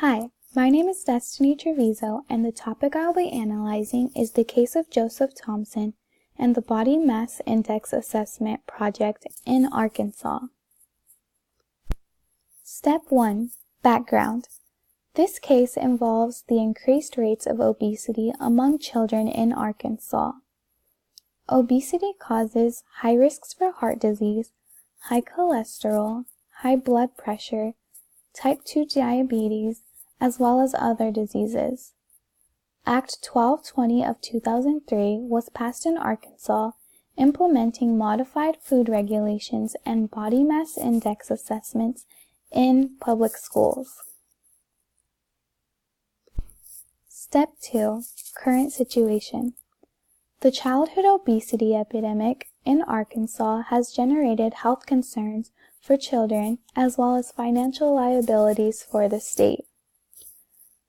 Hi, my name is Destiny Treviso, and the topic I'll be analyzing is the case of Joseph Thompson and the Body Mass Index Assessment Project in Arkansas. Step 1. Background. This case involves the increased rates of obesity among children in Arkansas. Obesity causes high risks for heart disease, high cholesterol, high blood pressure, type 2 diabetes, as well as other diseases. Act 1220 of 2003 was passed in Arkansas, implementing modified food regulations and body mass index assessments in public schools. Step 2. Current situation. The childhood obesity epidemic in Arkansas has generated health concerns for children as well as financial liabilities for the state.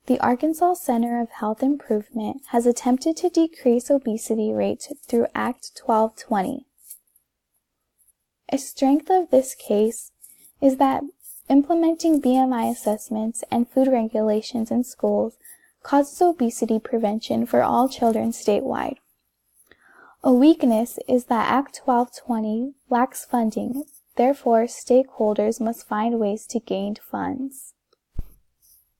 The Arkansas Center of Health Improvement has attempted to decrease obesity rates through Act 1220. A strength of this case is that implementing BMI assessments and food regulations in schools causes obesity prevention for all children statewide. A weakness is that Act 1220 lacks funding. Therefore, stakeholders must find ways to gain funds.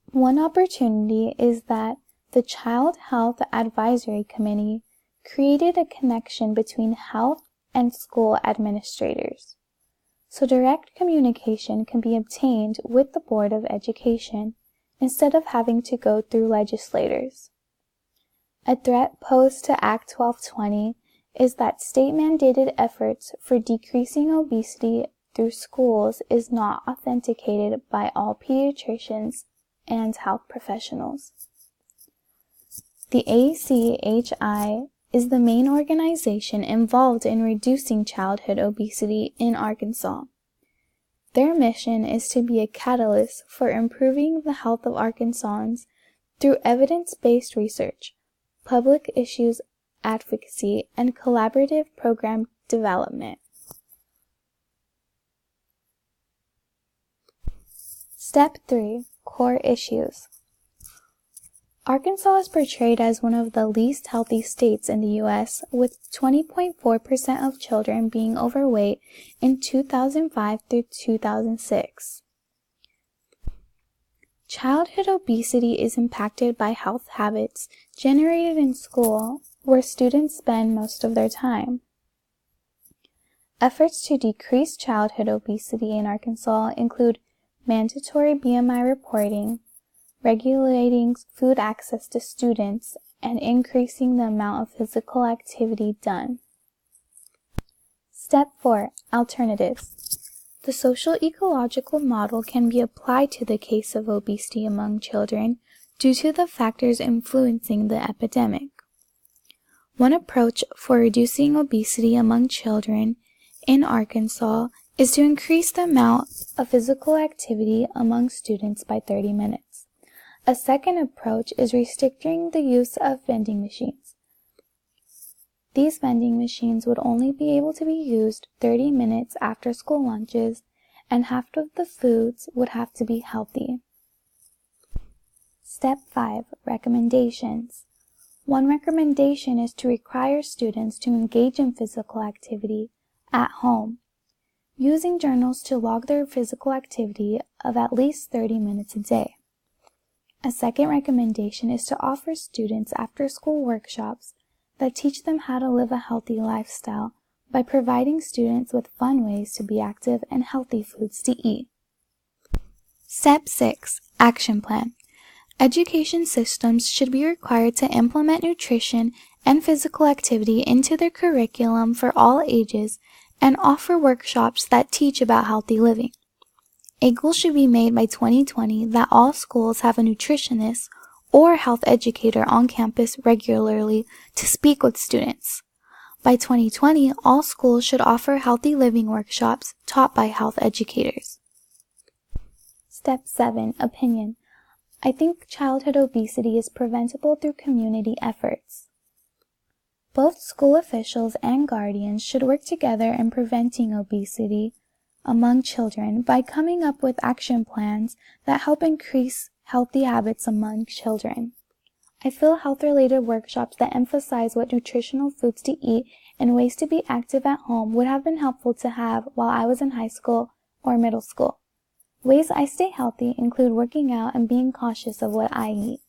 One opportunity is that the Child Health Advisory Committee created a connection between health and school administrators, so direct communication can be obtained with the Board of Education instead of having to go through legislators. A threat posed to Act 1220 is that state-mandated efforts for decreasing obesity through schools is not authenticated by all pediatricians and health professionals. The ACHI is the main organization involved in reducing childhood obesity in Arkansas. Their mission is to be a catalyst for improving the health of Arkansans through evidence-based research, public issues advocacy, and collaborative program development. Step 3. Core issues. Arkansas is portrayed as one of the least healthy states in the U.S., with 20.4% of children being overweight in 2005 through 2006. Childhood obesity is impacted by health habits generated in school, where students spend most of their time. Efforts to decrease childhood obesity in Arkansas include mandatory BMI reporting, regulating food access to students, and increasing the amount of physical activity done. Step 4. Alternatives. The social ecological model can be applied to the case of obesity among children due to the factors influencing the epidemic. One approach for reducing obesity among children in Arkansas is to increase the amount of physical activity among students by 30 minutes. A second approach is restricting the use of vending machines. These vending machines would only be able to be used 30 minutes after school lunches, and half of the foods would have to be healthy. Step 5. Recommendations. One recommendation is to require students to engage in physical activity at home, using journals to log their physical activity of at least 30 minutes a day. A second recommendation is to offer students after-school workshops that teach them how to live a healthy lifestyle by providing students with fun ways to be active and healthy foods to eat. Step 6. Action Plan. Education systems should be required to implement nutrition and physical activity into their curriculum for all ages and offer workshops that teach about healthy living. A goal should be made by 2020 that all schools have a nutritionist or health educator on campus regularly to speak with students. By 2020, all schools should offer healthy living workshops taught by health educators. Step 7. Opinion. I think childhood obesity is preventable through community efforts. Both school officials and guardians should work together in preventing obesity among children by coming up with action plans that help increase healthy habits among children. I feel health-related workshops that emphasize what nutritional foods to eat and ways to be active at home would have been helpful to have while I was in high school or middle school. Ways I stay healthy include working out and being cautious of what I eat.